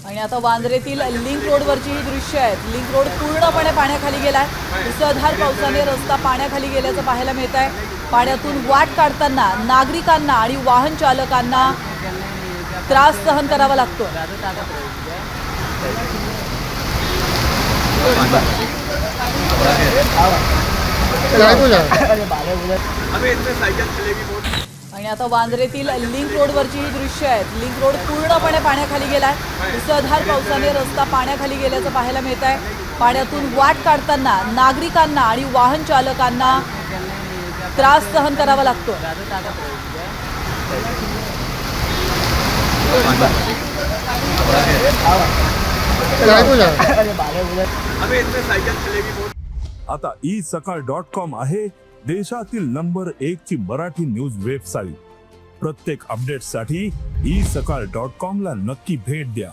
आणि आता वांद्रेतील लिंक रोडवरची ही दृश्य आहेत. लिंक रोड पूर्णपणे पाण्याखाली गेलाय. मुसळधार पावसाने रस्ता पाण्याखाली गेल्याचं पाहायला मिळत आहे. पाण्यातून वाट काढताना नागरिकांना आणि वाहन चालकांना त्रास सहन करावा लागतो. आणि आता वांद्रेतील लिंक रोडवरची ही दृश्य आहेत. लिंक रोड पूर्णपणे पाण्याखाली गेलाय. मुसळधार पावसाने रस्ता पाण्याखाली गेल्याचं पाहायला मिळत आहे. पाण्यातून वाट काढताना नागरिकांना आणि वाहन चालकांना त्रास सहन करावा लागतो. आता isakal.com आहे देशातील नंबर 1 ची मराठी न्यूज वेबसाईट. प्रत्येक अपडेटसाठी isakal.com ला नक्की भेट द्या.